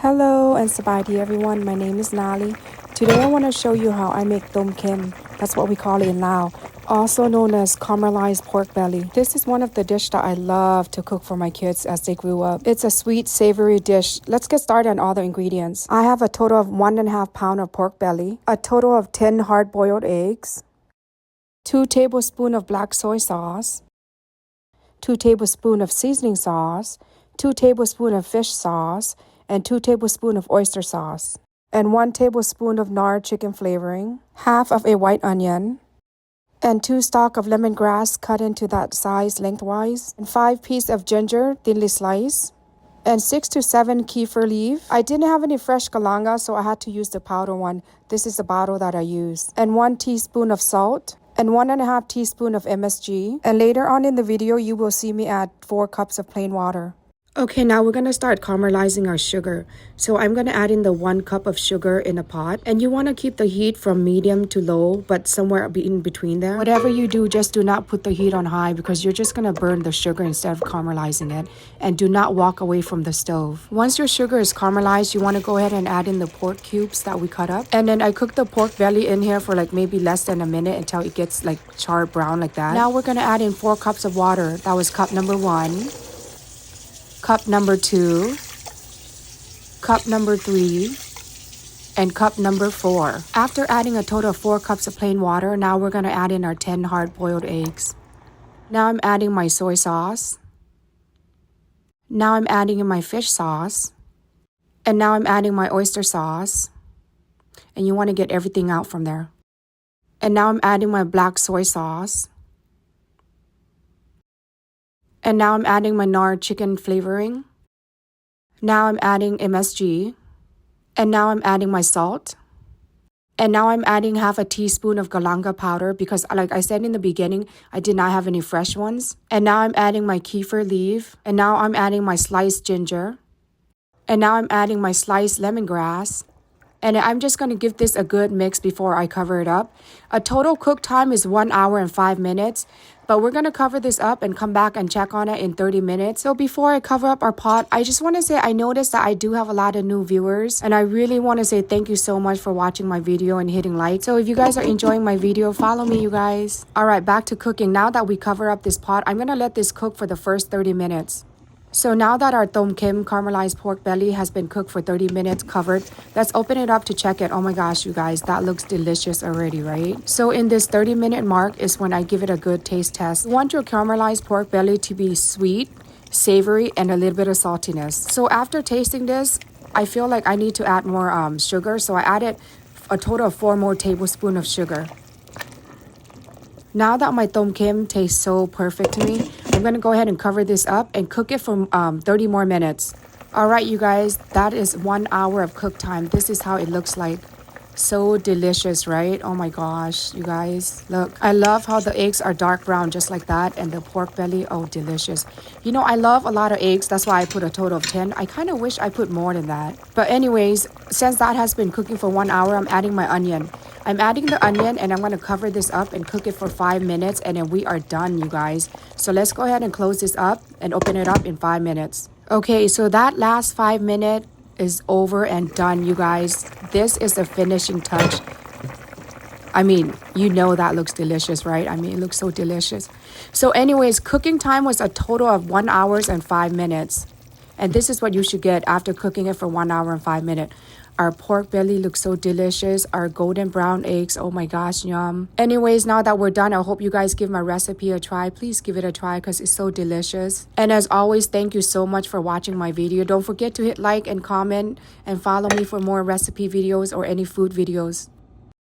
Hello and sabadi everyone, my name is Nali. Today I want to show you how I make Thom Kem. That's what we call it in Lao, also known as caramelized pork belly. This is one of the dishes that I love to cook for my kids as they grew up. It's a sweet, savory dish. Let's get started on all the ingredients. I have a total of 1.5 pounds of pork belly, a total of 10 hard-boiled eggs, 2 tablespoons of black soy sauce, 2 tablespoons of seasoning sauce, 2 tablespoons of fish sauce, and 2 tablespoons of oyster sauce, and 1 tablespoon of nard chicken flavoring, half of a white onion, and 2 stalks of lemongrass cut into that size lengthwise, and 5 pieces of ginger thinly sliced, and 6 to 7 kefir leaf. I didn't have any fresh galanga, so I had to use the powder one. This is the bottle that I used. And 1 teaspoon of salt, and 1.5 teaspoon of MSG. And later on in the video, you will see me add 4 cups of plain water. Okay, now we're going to start caramelizing our sugar. So I'm going to add in the 1 cup of sugar in a pot. And you want to keep the heat from medium to low, but somewhere in between there. Whatever you do, just do not put the heat on high because you're just going to burn the sugar instead of caramelizing it. And do not walk away from the stove. Once your sugar is caramelized, you want to go ahead and add in the pork cubes that we cut up. And then I cooked the pork belly in here for like maybe less than a minute until it gets like charred brown like that. Now we're going to add in 4 cups of water. That was cup number 1. Cup number 2, cup number 3, and cup number 4. After adding a total of 4 cups of plain water, now we're going to add in our 10 hard-boiled eggs. Now I'm adding my soy sauce. Now I'm adding in my fish sauce. And now I'm adding my oyster sauce. And you want to get everything out from there. And now I'm adding my black soy sauce. And now I'm adding my nard chicken flavoring. Now I'm adding MSG. And now I'm adding my salt. And now I'm adding half a teaspoon of galanga powder because like I said in the beginning, I did not have any fresh ones. And now I'm adding my kefir leaf. And now I'm adding my sliced ginger. And now I'm adding my sliced lemongrass. And I'm just going to give this a good mix before I cover it up. A total cook time is 1 hour and 5 minutes. But we're going to cover this up and come back and check on it in 30 minutes. So before I cover up our pot, I just want to say I noticed that I do have a lot of new viewers. And I really want to say thank you so much for watching my video and hitting like. So if you guys are enjoying my video, follow me, you guys. All right, back to cooking. Now that we cover up this pot, I'm going to let this cook for the first 30 minutes. So now that our Thom Kem caramelized pork belly has been cooked for 30 minutes covered, let's open it up to check it. Oh my gosh, you guys, that looks delicious already, right? So in this 30-minute mark is when I give it a good taste test. You want your caramelized pork belly to be sweet, savory, and a little bit of saltiness. So after tasting this, I feel like I need to add more sugar. So I added a total of 4 more tablespoons of sugar. Now that my Thom Kem tastes so perfect to me, I'm going to go ahead and cover this up and cook it for 30 more minutes. All right, you guys, that is 1 hour of cook time. This is how it looks like. So delicious, right? Oh my gosh, you guys, look. I love how the eggs are dark brown just like that. And the pork belly, oh, delicious. You know, I love a lot of eggs. That's why I put a total of 10. I kind of wish I put more than that. But anyways, since that has been cooking for 1 hour, I'm adding my onion. I'm adding the onion and I'm going to cover this up and cook it for 5 minutes. And then we are done, you guys. So let's go ahead and close this up and open it up in 5 minutes. Okay, so that last 5 minutes is over and done, you guys. This is the finishing touch. I mean, you know that looks delicious, right? I mean, it looks so delicious. So anyways, cooking time was a total of 1 hour and 5 minutes. And this is what you should get after cooking it for 1 hour and 5 minutes. Our pork belly looks so delicious. Our golden brown eggs, oh my gosh, yum. Anyways, now that we're done, I hope you guys give my recipe a try. Please give it a try because it's so delicious. And as always, thank you so much for watching my video. Don't forget to hit like and comment and follow me for more recipe videos or any food videos.